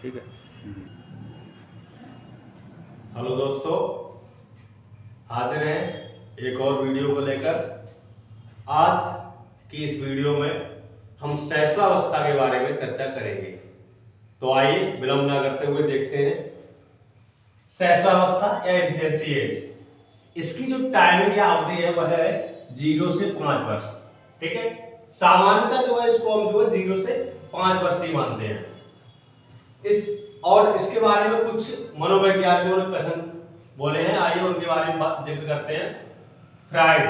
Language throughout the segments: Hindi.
ठीक है। हेलो दोस्तों, हाजिर हैं एक और वीडियो को लेकर। आज की इस वीडियो में हम शैशवावस्था के बारे में चर्चा करेंगे। तो आइए विलंब ना करते हुए देखते हैं शैशवावस्था या इन्फेंसी एज। इसकी जो टाइमिंग या अवधि है वह है 0 से 5 वर्ष। ठीक है, सामान्यतः जो है इसको हम जो है 0 से 5 वर्ष ही मानते हैं। इसके बारे में कुछ मनोवैज्ञानिकों ने कथन बोले हैं, आइए उनके बारे में जिक्र करते हैं। फ्राइड,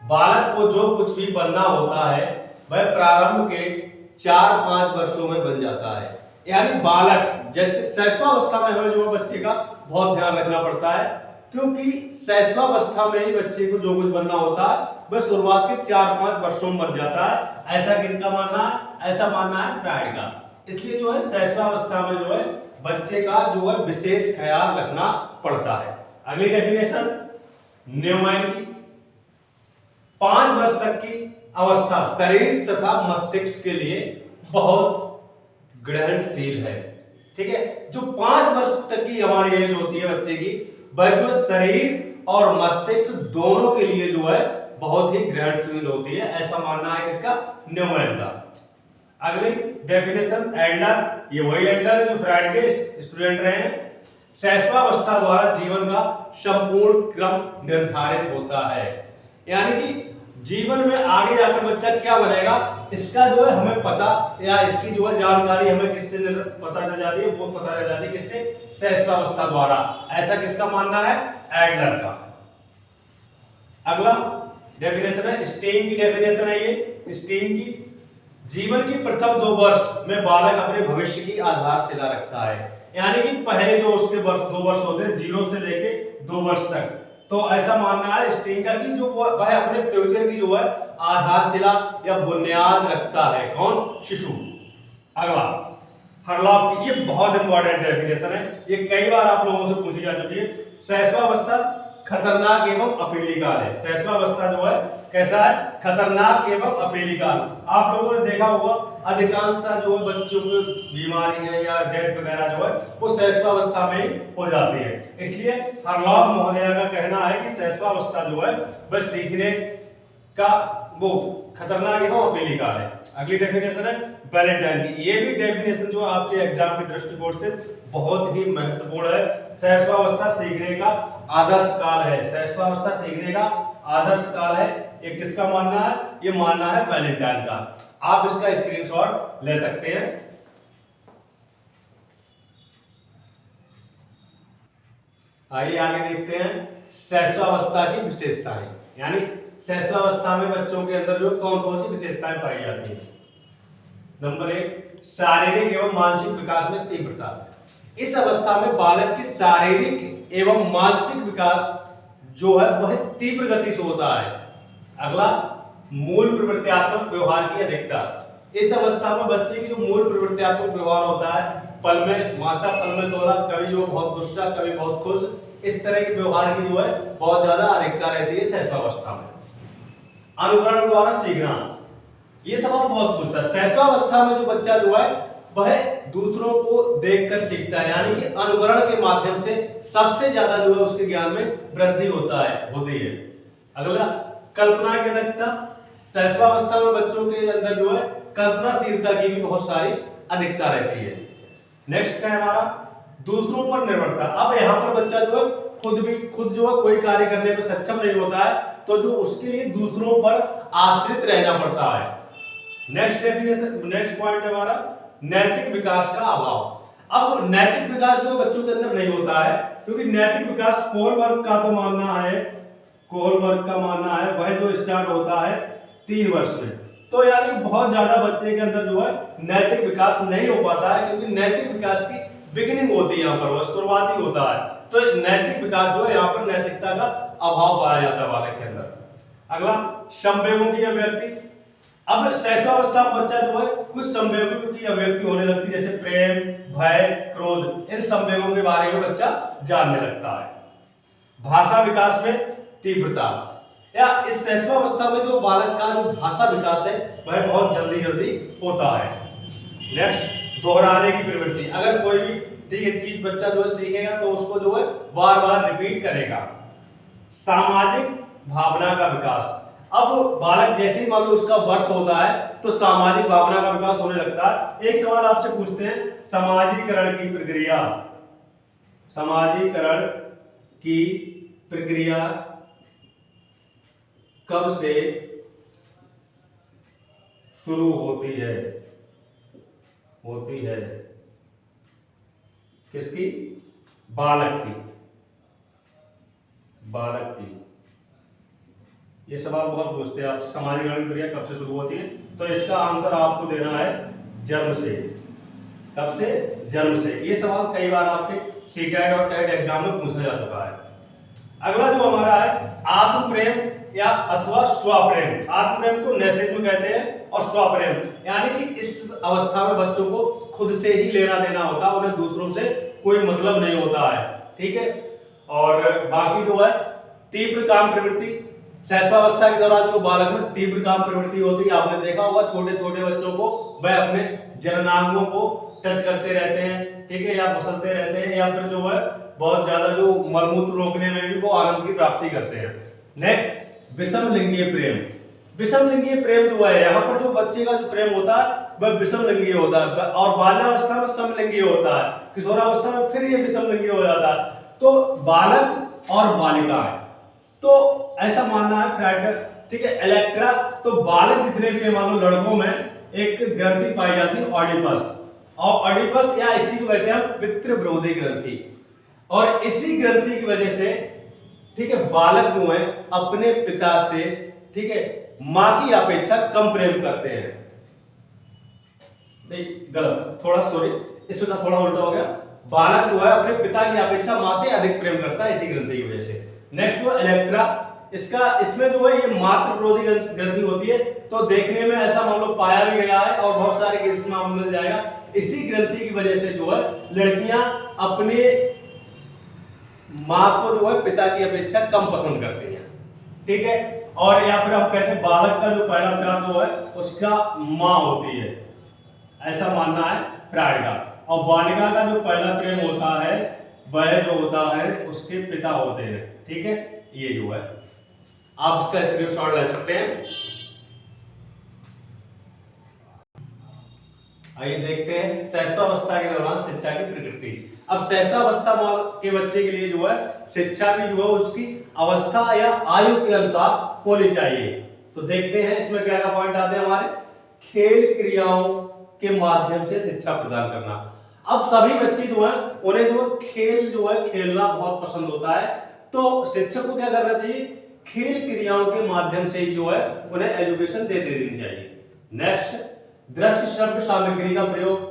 बालक को जो कुछ भी बनना होता है वह प्रारंभ के 4-5 वर्षों में बन जाता है। यानी बालक जैसे शैशवावस्था में हमें जो बच्चे का बहुत ध्यान रखना पड़ता है, क्योंकि शैशवावस्था में ही बच्चे को जो कुछ बनना होता है वह शुरुआत के 4-5 वर्षों में बन जाता है। ऐसा किनका मानना है? ऐसा मानना है फ्राइड का। इसलिए जो है शैशवावस्था में जो है बच्चे का जो है विशेष ख्याल रखना पड़ता है। अगली डेफिनेशन न्यूमैन की, 5 वर्ष तक की अवस्था शरीर तथा मस्तिष्क के लिए बहुत ग्रहणशील है। ठीक है, जो 5 वर्ष तक की हमारी एज होती है बच्चे की, वह जो शरीर और मस्तिष्क दोनों के लिए जो है बहुत ही ग्रहणशील होती है। ऐसा मानना है किसका? न्यूमैन का। अगली डेफिनेशन एडलर, ये वही एडलर है जो फ्राइड के स्टूडेंट रहे हैं। शैशवावस्था द्वारा जीवन का संपूर्ण क्रम निर्धारित होता है। यानी कि जीवन में आगे जाकर बच्चा क्या बनेगा इसका जो है हमें पता, या इसकी जो है जानकारी हमें किससे पता चल जाती है? वो पता चल जाती है किससे? शैशवावस्था द्वारा। ऐसा किसका मानना है? एडलर का। अगला डेफिनेशन है स्टेन की डेफिनेशन है ये स्टेन की, जीवन की प्रथम 2 वर्ष में बालक अपने भविष्य की आधारशिला रखता है। यानी कि पहले जो उसके 2 वर्ष होते हैं 0 से लेके 2 वर्ष तक, तो ऐसा मानना है स्टेन का कि जो वह अपने फ्यूचर की जो है आधारशिला या बुनियाद रखता है। कौन? शिशु। अगला हरलॉक की, ये बहुत इंपॉर्टेंट डेफिनेशन है, ये कई बार आप लोगों से पूछी जा चुकी है। शैशवावस्था खतरनाक एवं अप्रिय काल है। शैशवावस्था जो है कैसा है? खतरनाक एवं अप्रिय काल। आप लोगों ने देखा होगा अधिकांशतः जो है बच्चों को बीमारी है या डेथ वगैरह जो है वो शैशवावस्था में ही हो जाती है। इसलिए हरलॉक महोदय का कहना है कि शैशवावस्था जो है वह सीखने का वो खतरनाक एवं अप्रिय काल है। अगली डेफिनेशन है वैलेंटाइन की, ये भी डेफिनेशन जो आपके एग्जाम के दृष्टिकोण से बहुत ही महत्वपूर्ण है। शैशवावस्था सीखने का आदर्श काल है। शैशवावस्था सीखने का आदर्श काल है। ये किसका मानना है? ये मानना है वैलेंटाइन का। आप इसका स्क्रीनशॉट ले सकते हैं। आइए आगे देखते हैं शैशवावस्था की विशेषताएं। यानी शैशवावस्था में बच्चों के अंदर जो कौन-कौन सी विशेषताएं पाई जाती हैं। नंबर 1, शारीरिक एवं मानसिक विकास में तीव्रता। इस अवस्था में बालक की शारीरिक एवं मानसिक विकास जो है वह तीव्र गति से होता है। अगला मूल प्रवृत्त्यात्मक व्यवहार की अधिकता। इस अवस्था में बच्चे की जो मूल प्रवृत्त्यात्मक व्यवहार होता है, पल में माशा पल में तोला, कभी जो बहुत गुस्सा कभी बहुत खुश, इस तरह के व्यवहार की जो है बहुत ज्यादा अधिकता रहती है शैशवावस्था में। अनुकरण द्वारा सीखना, ये सवाल बहुत पूछता है। शैशवावस्था में जो बच्चा जो है वह दूसरों को देखकर सीखता है, यानी कि अनुकरण के माध्यम से सबसे ज्यादा जो है उसके ज्ञान में वृद्धि होती है। अगला कल्पना की अधिकता। शैशवावस्था में बच्चों के अंदर जो है कल्पनाशीलता की भी बहुत सारी अधिकता रहती है। नेक्स्ट है हमारा दूसरों पर निर्भरता। अब यहाँ पर बच्चा जो है खुद जो है कोई कार्य करने में सक्षम नहीं होता है, तो जो उसके लिए दूसरों पर आश्रित रहना पड़ता है। नेक्स्ट डेफिनेशन, नेक्स्ट पॉइंट है हमारा नैतिक विकास का अभाव। अब नैतिक विकास जो बच्चों के अंदर नहीं होता है, क्योंकि नैतिक विकास कोलबर्ग का तो मानना है, कोलबर्ग का मानना है वह जो स्टार्ट होता है 3 वर्ष में। तो यानी बहुत ज्यादा बच्चे के अंदर जो है नैतिक विकास नहीं हो पाता है, क्योंकि नैतिक विकास की बिगिनिंग होती है यहाँ पर, वह शुरुआती होता है। तो नैतिक विकास जो है यहाँ पर नैतिकता का अभाव पाया जाता है बालक के अंदर। अगला संवेगों की अभिव्यक्ति। अब शैशवावस्था में बच्चा जो है कुछ संवेगों की अभिव्यक्ति होने लगती है, जैसे प्रेम, भय, क्रोध, इन संवेगों के बारे में बच्चा जानने लगता है। भाषा विकास में तीव्रता, या इस शैशवावस्था में जो बालक का जो भाषा विकास है वह बहुत जल्दी होता है। नेक्स्ट दोहराने की प्रवृत्ति, अगर कोई भी ठीक है चीज बच्चा जो है सीखेगा तो उसको जो है बार बार रिपीट करेगा। सामाजिक भावना का विकास, अब बालक जैसे ही मान लो उसका वर्त होता है तो सामाजिक भावना का विकास होने लगता है। एक सवाल आपसे पूछते हैं, समाजीकरण की प्रक्रिया, समाजीकरण की प्रक्रिया कब से शुरू होती है? किसकी? बालक की। ये सवाल बहुत पूछते हैं आप, समाजीकरण की प्रक्रिया कब से शुरू होती है? तो इसका आंसर आपको देना है जन्म से। कब से? जन्म से। ये सवाल कई बार आपके सीटेट और टेट एग्जाम में पूछा जा चुका है। अगला जो हमारा है आत्म प्रेम या अथवा स्वप्रेम। आत्म प्रेम को नैसिज्म कहते हैं और स्वप्रेम यानी कि इस अवस्था में बच्चों को खुद से ही लेना देना होता है, उन्हें दूसरों से कोई मतलब नहीं होता है, ठीक है। और बाकी जो है तीव्र काम प्रवृत्ति, शैशवावस्था के दौरान जो बालक में तीव्र काम प्रवृत्ति होती है, आपने देखा होगा छोटे छोटे बच्चों को वह अपने जननांगों को टच करते रहते हैं, ठीक है, या मसलते रहते हैं, या फिर जो है बहुत ज्यादा जो मलमूत्र रोकने में भी वो आनंद की प्राप्ति करते हैं। नेक्स्ट विषम लिंगीय प्रेम। विषम लिंगीय प्रेम जो है यहाँ पर जो बच्चे का जो प्रेम होता है वह विषम लिंगीय होता है, और बाल्यावस्था में समलिंगीय होता है, किशोरावस्था में फिर ये विषम लिंगीय हो जाता है। तो बालक और बालिका है, तो ऐसा मानना है फ्राइड का, ठीक है। इलेक्ट्रा, तो बालक जितने भी है मान लो लड़कों में एक ग्रंथि पाई जाती है ऑडिपस, और ऑडिपस या इसी को कहते हैं पितृ विरोधी ग्रंथि, और इसी ग्रंथि की वजह से ठीक है बालक जो है अपने पिता से ठीक है मां की अपेक्षा कम प्रेम करते हैं। नहीं गलत, थोड़ा सॉरी, इसमें थोड़ा उल्टा हो गया। बालक जो है अपने पिता की अपेक्षा मां से अधिक प्रेम करता है इसी ग्रंथि की वजह से। नेक्स्ट जो इलेक्ट्रा, इसमें जो है ये मातृ विरोधी ग्रंथि होती है, तो देखने में ऐसा मान लो पाया भी गया है और बहुत सारे केस में आपको मिल जाएगा। इसी ग्रंथि की वजह से जो है लड़कियां अपने मां को जो है पिता की अपेक्षा कम पसंद करती हैं, ठीक है। और या फिर आप कहते हैं बालक का जो पहला प्यार जो है उसका मां होती है, ऐसा मानना है फ्राइड का। और बालिका का जो पहला प्रेम होता है वह जो होता है उसके पिता होते हैं, ठीक है। ये जो है आप इसका स्क्रीनशॉट ले सकते हैं। आइए देखते हैं शैशवावस्था के दौरान शिक्षा की प्रकृति। अब शैशवावस्था के बच्चे के लिए जो है शिक्षा भी जो है उसकी अवस्था या आयु के अनुसार होनी चाहिए। तो देखते हैं इसमें क्या क्या पॉइंट आते हैं हमारे। खेल क्रियाओं के माध्यम से शिक्षा प्रदान करना। अब सभी बच्चे जो है उन्हें जो खेल जो है खेलना बहुत पसंद होता है, तो शिक्षक को क्या करना चाहिए, खेल क्रियाओं के माध्यम से ही जो है उन्हें एजुकेशन देते देनी चाहिए। नेक्स्ट दृश्य श्रव्य सामग्री का प्रयोग।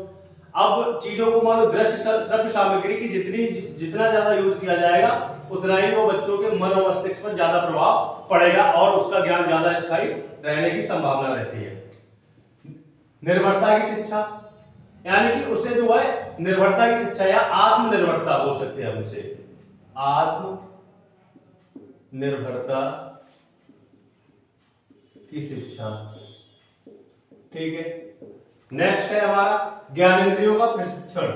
अब चीजों को मान लो दृश्य श्रव्य सामग्री की जितना ज्यादा यूज किया जाएगा उतना ही वो बच्चों के मन और मस्तिष्क पर ज्यादा प्रभाव पड़ेगा और उसका ज्ञान ज्यादा स्थायी रहने की संभावना रहती है। निर्भरता की शिक्षा, यानी कि उससे जो है निर्भरता की शिक्षा या आत्मनिर्भरता बोल सकते हैं हम उसे, आत्मनिर्भरता की शिक्षा, ठीक है। नेक्स्ट है हमारा ज्ञानेंद्रियों का प्रशिक्षण।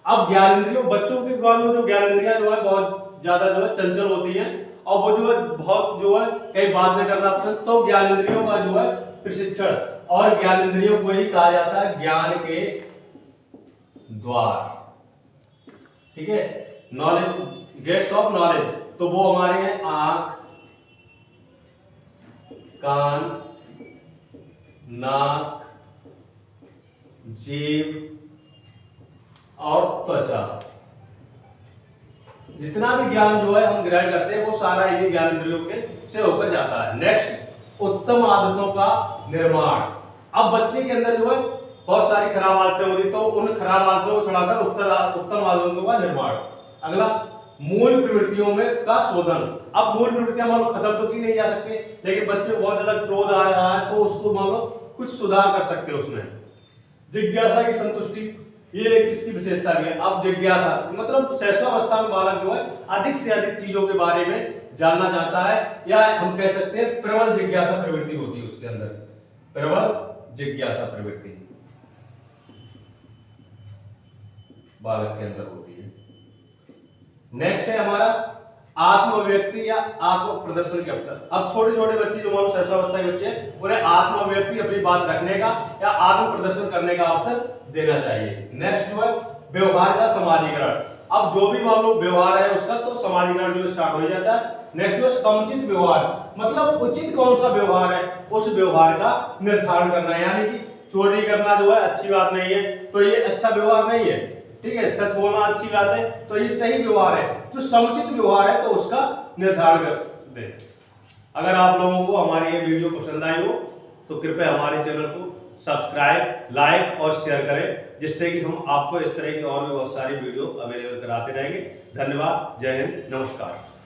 अब ज्ञानेंद्रियों बच्चों के मानो जो ज्ञानेंद्रियां जो है बहुत ज्यादा जो है चंचल होती हैं और वो जो है बहुत जो है कई बात में करना पसंद, तो ज्ञानेंद्रियों का जो है प्रशिक्षण, और ज्ञानेंद्रियों को ही कहा जाता है ज्ञान के द्वार, ठीक है। नॉलेज, गेट्स ऑफ नॉलेज, तो वो हमारे हैं आंख, कान, नाक, जीभ और त्वचा। जितना भी ज्ञान जो है हम ग्रहण करते हैं वो सारा इन्हीं ज्ञानेंद्रियों के से होकर जाता है। नेक्स्ट उत्तम आदतों का निर्माण। अब बच्चे के अंदर जो है बहुत सारी खराब आदतें होती, तो उन खराब आदतों को छुड़ाकर उत्तम आदतों का निर्माण। अगला मूल प्रवृत्तियों में का शोधन। अब मूल प्रवृत्तियां मान लो खत्म तो की नहीं जा सकती, लेकिन बच्चे को बहुत ज्यादा क्रोध आ रहा है तो उसको मान लो कुछ सुधार कर सकते हो उसमें। जिज्ञासा की संतुष्टि, ये किसकी विशेषता है। अब जिज्ञासा मतलब शैशवावस्था में बालक जो है अधिक से अधिक चीजों के बारे में जानना चाहता है, या हम कह सकते हैं प्रबल जिज्ञासा प्रवृत्ति होती है उसके अंदर, प्रबल जिज्ञासा प्रवृत्ति। बालक के अंदर होती है। नेक्स्ट है हमारा आत्म अभिव्यक्ति या आत्म प्रदर्शन के अवसर। अब छोटे छोटे बच्चे जो मान शैशवावस्था के बच्चे हैं उन्हें आत्म अभिव्यक्ति अपनी बात रखने का या आत्म प्रदर्शन करने का अवसर देना चाहिए। नेक्स्ट है व्यवहार का समाजीकरण। अब जो भी मान लो व्यवहार है उसका तो समाजीकरण जो स्टार्ट हो जाता है। नेक्स्ट है समुचित व्यवहार, मतलब उचित कौन सा व्यवहार है उस व्यवहार का निर्धारण करना है, यानी कि चोरी करना जो है अच्छी बात नहीं है तो ये अच्छा व्यवहार नहीं है, ठीक है। सच बोलना अच्छी बात है तो ये सही व्यवहार है। जो समुचित व्यवहार है तो उसका निर्धारण कर दे। अगर आप लोगों को हमारी ये वीडियो पसंद आई हो तो कृपया हमारे चैनल को सब्सक्राइब, लाइक और शेयर करें, जिससे कि हम आपको इस तरह की और भी बहुत सारी वीडियो अवेलेबल कराते रहेंगे। धन्यवाद, जय हिंद, नमस्कार।